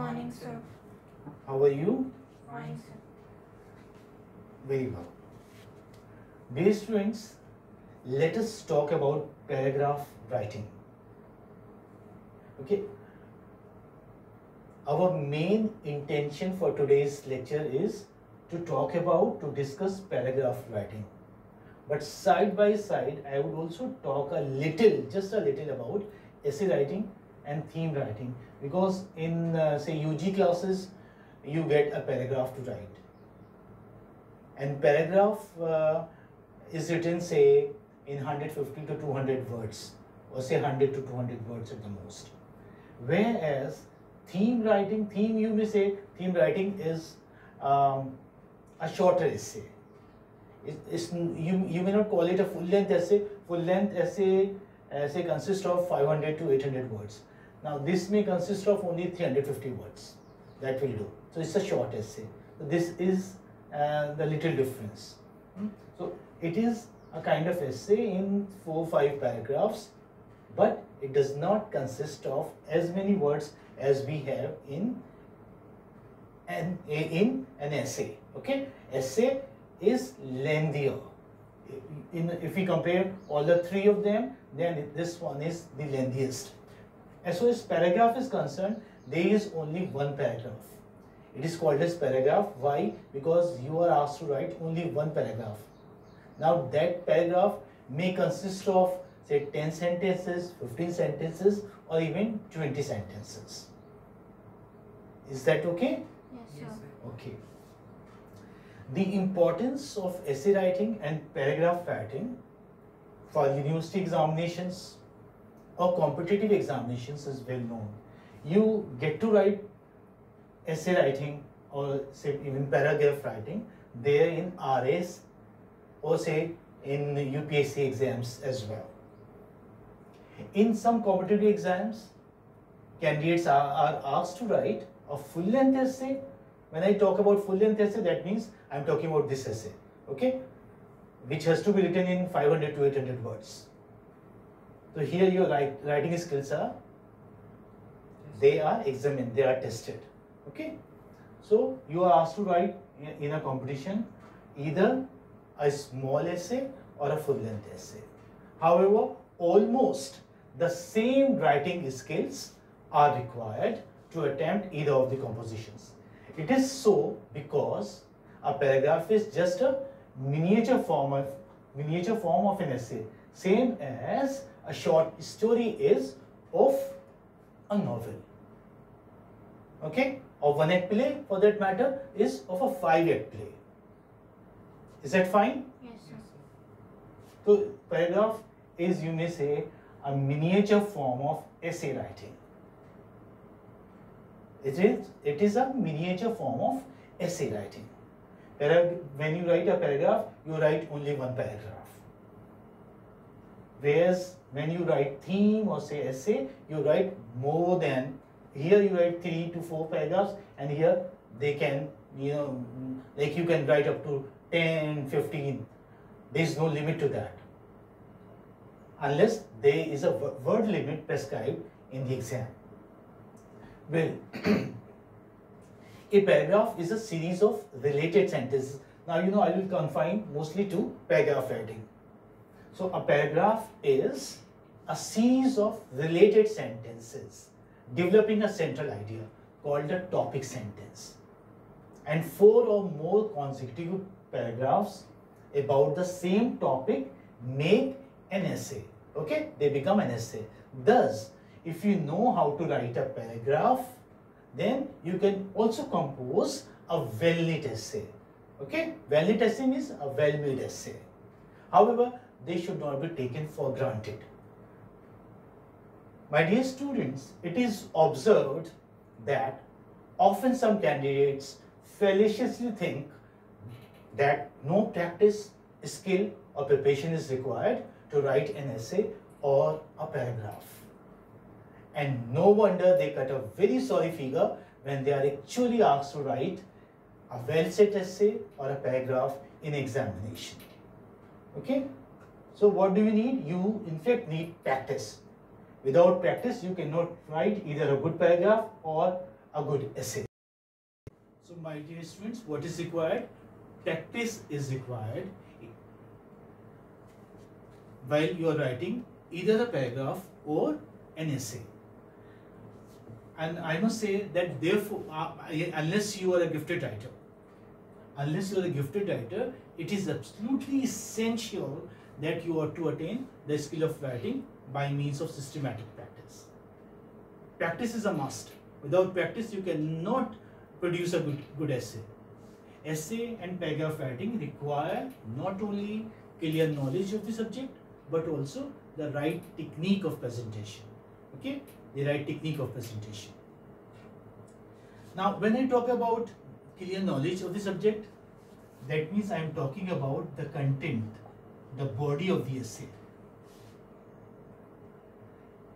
Morning, sir. How are you? Fine, sir. Very well. Dear students, let us talk about paragraph writing. Okay. Our main intention for today's lecture is to discuss paragraph writing. But side by side, I would also talk just a little about essay writing and theme writing, because in say UG classes, you get a paragraph to write. And paragraph is written say in 150 to 200 words, or say 100 to 200 words at the most. Whereas theme writing is a shorter essay. You may not call it a full length essay. Full length essay say consists of 500 to 800 words. Now this may consist of only 350 words. That will do. So it's a short essay. So this is the little difference. So it is a kind of essay in 4-5 paragraphs, but it does not consist of as many words as we have in an essay. Okay, essay is lengthier. If we compare all the three of them, then this one is the lengthiest. As far as paragraph is concerned, there is only one paragraph. It is called as paragraph. Why? Because you are asked to write only one paragraph. Now that paragraph may consist of say 10 sentences, 15 sentences, or even 20 sentences. Is that okay? Yes, sir. Okay. The importance of essay writing and paragraph writing for university examinations or competitive examinations is well known. You get to write essay writing or say even paragraph writing there in RS or say in UPSC exams as well. In some competitive exams, candidates are asked to write a full-length essay. When I talk about full-length essay, that means I am talking about this essay, okay, which has to be written in 500 to 800 words. So here your writing skills are examined, they are tested, okay. So you are asked to write in a competition either a small essay or a full-length essay. However, almost the same writing skills are required to attempt either of the compositions. It is so because a paragraph is just a miniature form of an essay, same as a short story is of a novel. Okay, or one-act play for that matter is of a 5-act play. Is that fine? Yes, sir. So paragraph is, you may say, a miniature form of essay writing. It is a miniature form of essay writing. When you write a paragraph, you write only one paragraph. Whereas when you write theme or say essay, you write more than, here you write 3 to 4 paragraphs, and here they can, like you can write up to 10, 15. There is no limit to that, unless there is a word limit prescribed in the exam. Well, a paragraph is a series of related sentences. Now, I will confine mostly to paragraph writing. So, a paragraph is a series of related sentences developing a central idea called a topic sentence. And 4 or more consecutive paragraphs about the same topic make an essay. Okay, they become an essay. Thus, if you know how to write a paragraph, then you can also compose a well-knit essay. Okay, well-knit essay means a well-made essay. However, they should not be taken for granted. My dear students, it is observed that often some candidates fallaciously think that no practice, skill or preparation is required to write an essay or a paragraph. And no wonder they cut a very sorry figure when they are actually asked to write a well-set essay or a paragraph in examination. Okay? So what do you need? You in fact need practice. Without practice, you cannot write either a good paragraph or a good essay. So my dear students, what is required? Practice is required while you are writing either a paragraph or an essay. And I must say that therefore, unless you are a gifted writer, it is absolutely essential that you are to attain the skill of writing by means of systematic practice. Practice is a must. Without practice, you cannot produce a good essay. Essay and paragraph writing require not only clear knowledge of the subject, but also the right technique of presentation. Okay, the right technique of presentation. Now, when I talk about clear knowledge of the subject, that means I am talking about the content, the body of the essay.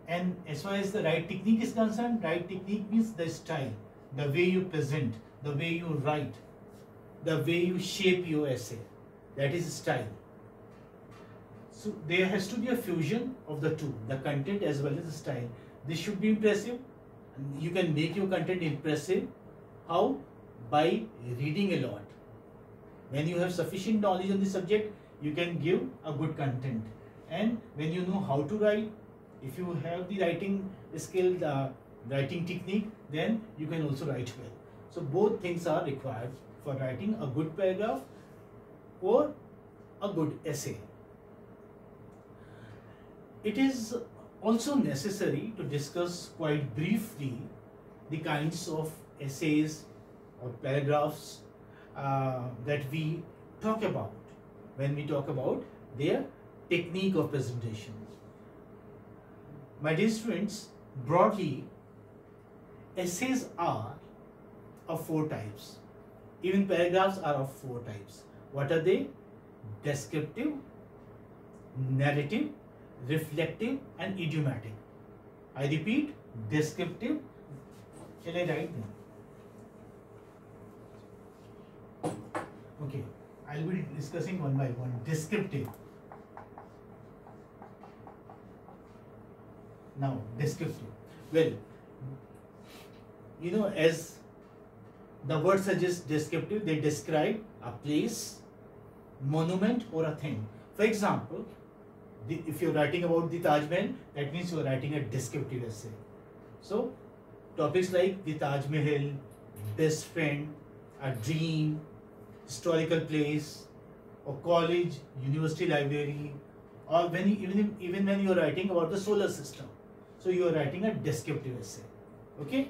And as far as the right technique is concerned, right technique means the style, the way you present, the way you write, the way you shape your essay. That is style. So there has to be a fusion of the two, the content as well as the style. This should be impressive. You can make your content impressive. How? By reading a lot. When you have sufficient knowledge on the subject, you can give a good content. And when you know how to write, if you have the writing skill, the writing technique, then you can also write well. So both things are required for writing a good paragraph or a good essay. It is also necessary to discuss quite briefly the kinds of essays or paragraphs that we talk about when we talk about their technique of presentation. My dear students, broadly, essays are of 4 types. Even paragraphs are of 4 types. What are they? Descriptive, narrative, reflective, and idiomatic. I repeat, descriptive. Shall I write them? Okay, I will be discussing one by one. Descriptive. Now, descriptive. Well, you know, as the word suggests, descriptive, they describe a place, monument, or a thing. For example, if you're writing about the Taj Mahal, that means you're writing a descriptive essay. So, topics like the Taj Mahal, best friend, a dream, historical place, or college, university library, or when you, even when you're writing about the solar system. So, you are writing a descriptive essay. Okay?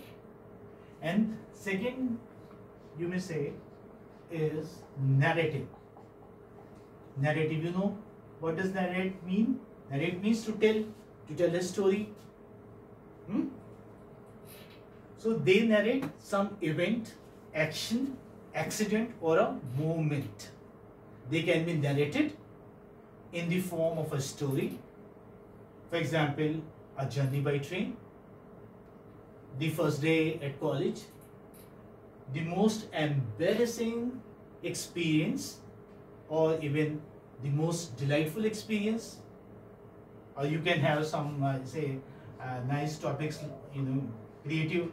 And second, you may say, is narrative. Narrative, you know, what does narrate mean? Narrate means to tell a story. So they narrate some event, action, accident, or a movement. They can be narrated in the form of a story. For example, a journey by train, the first day at college, the most embarrassing experience, or even the most delightful experience. Or you can have some nice topics, you know, creative,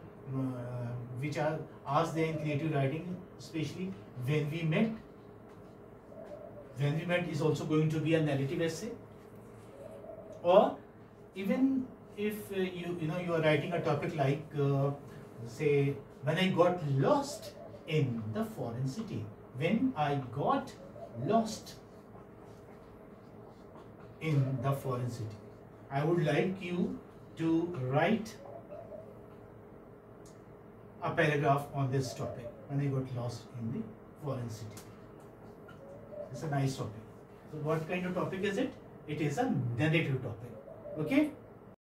which are asked there in creative writing, especially when we met. When we met is also going to be a narrative essay. Or even if you are writing a topic like say, when I got lost in the foreign city. When I got lost in the foreign city. I would like you to write a paragraph on this topic. When I got lost in the foreign city. It's a nice topic. So what kind of topic is it? It is a narrative topic. Okay?